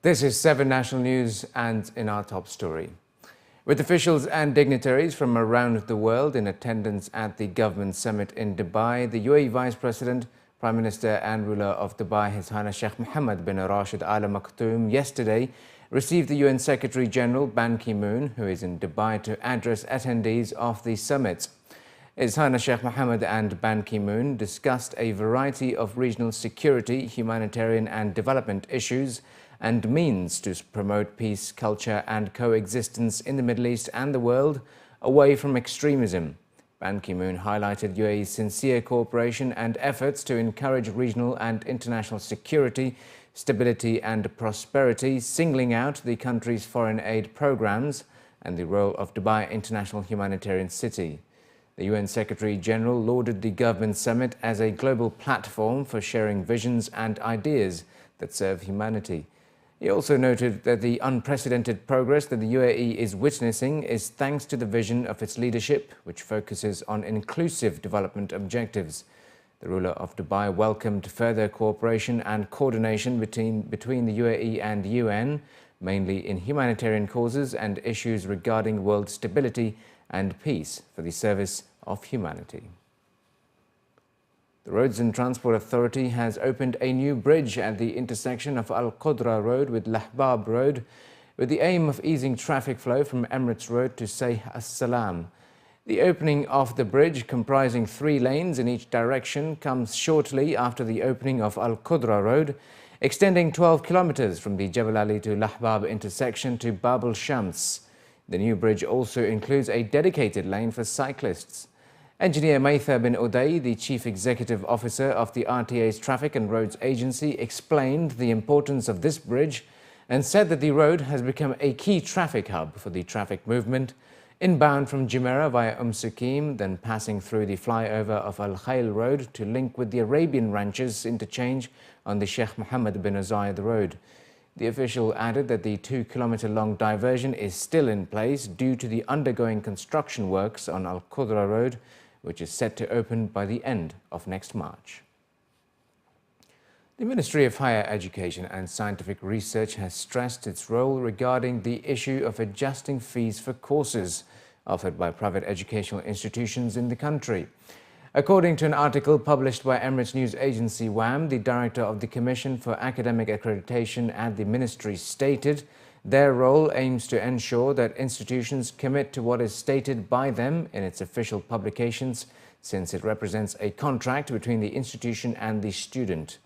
This is 7 National News, and in our top story. With officials and dignitaries from around the world in attendance at the government summit in Dubai, the UAE Vice President, Prime Minister and ruler of Dubai, His Highness Sheikh Mohammed bin Rashid Al Maktoum, yesterday received the UN Secretary General Ban Ki-moon, who is in Dubai to address attendees of the summit. His Highness Sheikh Mohammed and Ban Ki-moon discussed a variety of regional security, humanitarian and development issues and means to promote peace, culture and coexistence in the Middle East and the world away from extremism. Ban Ki-moon highlighted UAE's sincere cooperation and efforts to encourage regional and international security, stability and prosperity, singling out the country's foreign aid programs and the role of Dubai International Humanitarian City. The UN Secretary-General lauded the government summit as a global platform for sharing visions and ideas that serve humanity. He also noted that the unprecedented progress that the UAE is witnessing is thanks to the vision of its leadership, which focuses on inclusive development objectives. The ruler of Dubai welcomed further cooperation and coordination between the UAE and UN, mainly in humanitarian causes and issues regarding world stability and peace for the service of humanity. The Roads and Transport Authority has opened a new bridge at the intersection of Qudra Road with Lahbab Road with the aim of easing traffic flow from Emirates Road to Sayh As-Salam. The opening of the bridge, comprising 3 lanes in each direction, comes shortly after the opening of Qudra Road, extending 12 kilometers from the Jebel Ali to Lahbab intersection to Bab al-Shams. The new bridge also includes a dedicated lane for cyclists. Engineer Maitha bin Uday, the Chief Executive Officer of the RTA's Traffic and Roads Agency, explained the importance of this bridge and said that the road has become a key traffic hub for the traffic movement, inbound from Jumeirah via Suqeim, then passing through the flyover of Al Khail Road to link with the Arabian Ranches interchange on the Sheikh Mohammed bin Zayed Road. The official added that the 2-kilometer-long diversion is still in place due to the undergoing construction works on Qudra Road, which is set to open by the end of next March. The Ministry of Higher Education and Scientific Research has stressed its role regarding the issue of adjusting fees for courses offered by private educational institutions in the country. According to an article published by Emirates news agency WAM, the director of the Commission for Academic Accreditation at the Ministry stated their role aims to ensure that institutions commit to what is stated by them in its official publications, since it represents a contract between the institution and the student.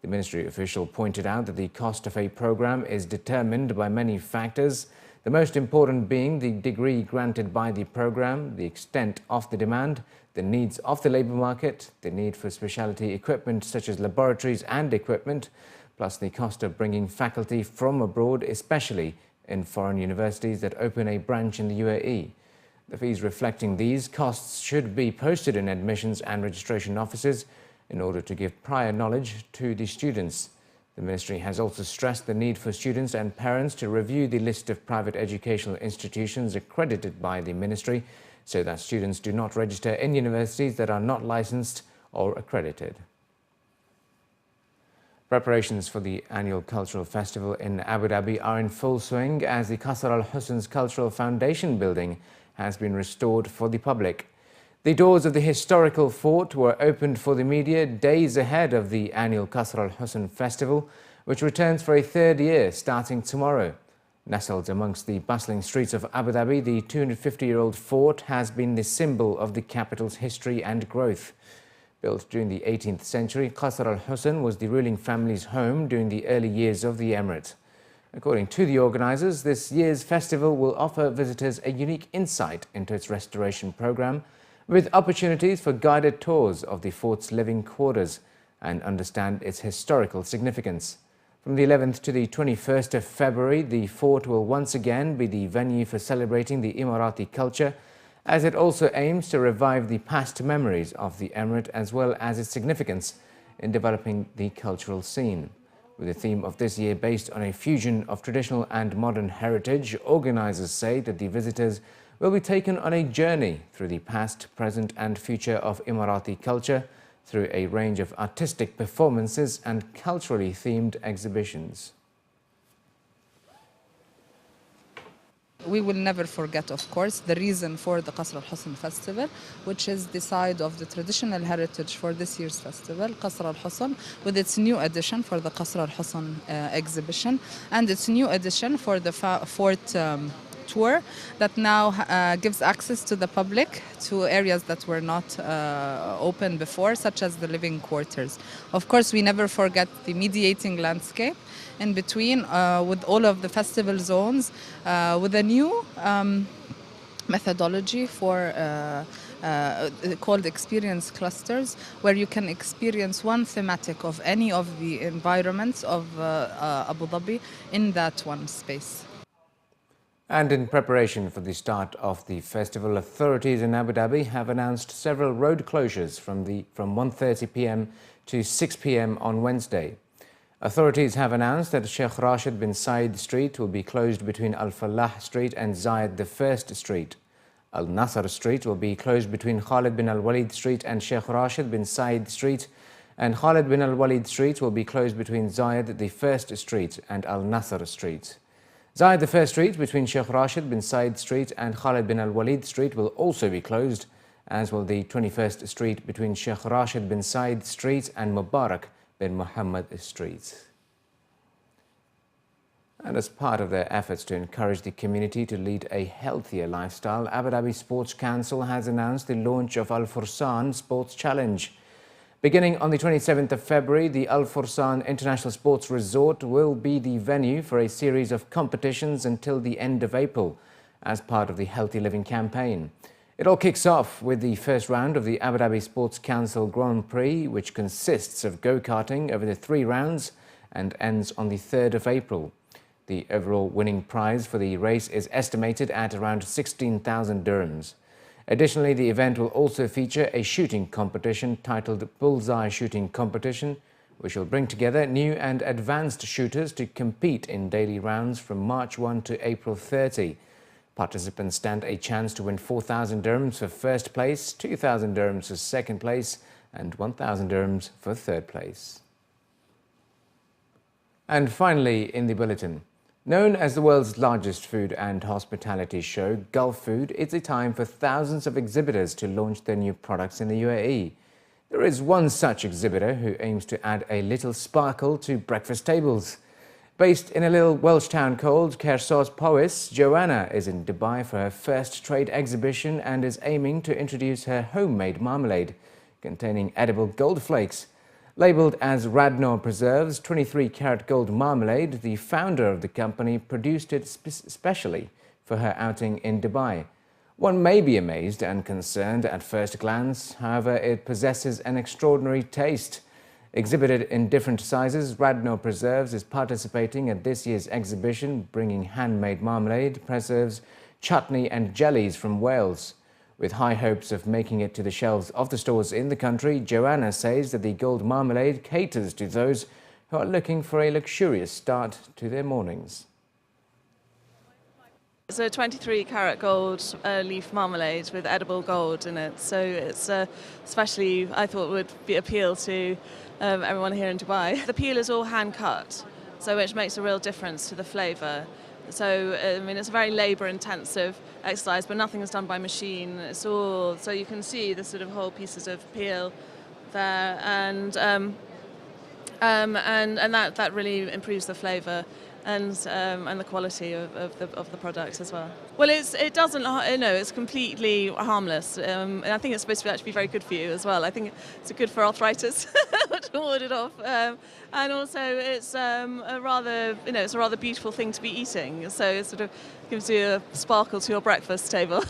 The ministry official pointed out that the cost of a program is determined by many factors, the most important being the degree granted by the program, the extent of the demand, the needs of the labour market, the need for specialty equipment such as laboratories and equipment, plus the cost of bringing faculty from abroad, especially in foreign universities that open a branch in the UAE. The fees reflecting these costs should be posted in admissions and registration offices in order to give prior knowledge to the students. The ministry has also stressed the need for students and parents to review the list of private educational institutions accredited by the ministry so that students do not register in universities that are not licensed or accredited. Preparations for the annual cultural festival in Abu Dhabi are in full swing as the Qasr Al Husn's Cultural Foundation building has been restored for the public. The doors of the historical fort were opened for the media days ahead of the annual Qasr Al Husn festival, which returns for a 3rd year starting tomorrow. Nestled amongst the bustling streets of Abu Dhabi, the 250-year-old fort has been the symbol of the capital's history and growth. Built during the 18th century, Qasr Al Husn was the ruling family's home during the early years of the emirate. According to the organisers, this year's festival will offer visitors a unique insight into its restoration programme, with opportunities for guided tours of the fort's living quarters and understand its historical significance. From the 11th to the 21st of February, the fort will once again be the venue for celebrating the Emirati culture, as it also aims to revive the past memories of the emirate as well as its significance in developing the cultural scene. With the theme of this year based on a fusion of traditional and modern heritage, organisers say that the visitors will be taken on a journey through the past, present and future of Emirati culture through a range of artistic performances and culturally themed exhibitions. we will never forget, of course, the reason for the Qasr al-Husn Festival, which is the side of the traditional heritage for this year's festival, Qasr al-Husn, with its new edition for the Qasr al-Husn exhibition, and its new edition for the fourth tour that now gives access to the public to areas that were not open before, such as the living quarters. Of course, we never forget the mediating landscape in between, with all of the festival zones, with a new methodology for called experience clusters, where you can experience one thematic of any of the environments of Abu Dhabi in that one space. And in preparation for the start of the festival, authorities in Abu Dhabi have announced several road closures from 1:30 p.m. to 6 p.m. on Wednesday. Authorities have announced that Sheikh Rashid bin Said Street will be closed between Al Falah Street and Zayed I Street. Al Nasr Street will be closed between Khalid bin Al Walid Street and Sheikh Rashid bin Said Street, and Khalid bin Al Walid Street will be closed between Zayed I Street and Al Nasr Street. Zayed I Street between Sheikh Rashid bin Said Street and Khalid bin Al Walid Street will also be closed, as will the 21st Street between Sheikh Rashid bin Said Street and Mubarak bin Muhammad Street. And as part of their efforts to encourage the community to lead a healthier lifestyle, Abu Dhabi Sports Council has announced the launch of Al Fursan Sports Challenge. Beginning on the 27th of February, the Al Fursan International Sports Resort will be the venue for a series of competitions until the end of April, as part of the Healthy Living campaign. It all kicks off with the first round of the Abu Dhabi Sports Council Grand Prix, which consists of go-karting over the 3 rounds and ends on the 3rd of April. The overall winning prize for the race is estimated at around 16,000 dirhams. Additionally, the event will also feature a shooting competition titled Bullseye Shooting Competition, which will bring together new and advanced shooters to compete in daily rounds from March 1 to April 30. Participants stand a chance to win 4,000 dirhams for first place, 2,000 dirhams for second place, and 1,000 dirhams for third place. And finally, in the bulletin, known as the world's largest food and hospitality show, Gulf Food, it's a time for thousands of exhibitors to launch their new products in the UAE. There is one such exhibitor who aims to add a little sparkle to breakfast tables. Based in a little Welsh town called Cersos Powys, Joanna is in Dubai for her first trade exhibition and is aiming to introduce her homemade marmalade containing edible gold flakes. Labelled as Radnor Preserves 23-carat gold marmalade, the founder of the company produced it specially for her outing in Dubai. One may be amazed and concerned at first glance, however, it possesses an extraordinary taste. Exhibited in different sizes, Radnor Preserves is participating at this year's exhibition, bringing handmade marmalade, preserves, chutney and jellies from Wales. With high hopes of making it to the shelves of the stores in the country, Joanna says that the gold marmalade caters to those who are looking for a luxurious start to their mornings. It's a 23-carat gold leaf marmalade with edible gold in it, so it's especially, I thought, would appeal to everyone here in Dubai. The peel is all hand-cut, so which makes a real difference to the flavour. So, I mean, it's a very labour-intensive exercise, but nothing is done by machine. It's all, so you can see the sort of whole pieces of peel there, and that really improves the flavour and the quality of the product as well. Well, it doesn't, it's completely harmless. And I think it's supposed to actually be very good for you as well. I think it's good for arthritis to ward it off. And also it's a rather beautiful thing to be eating. So it sort of gives you a sparkle to your breakfast table.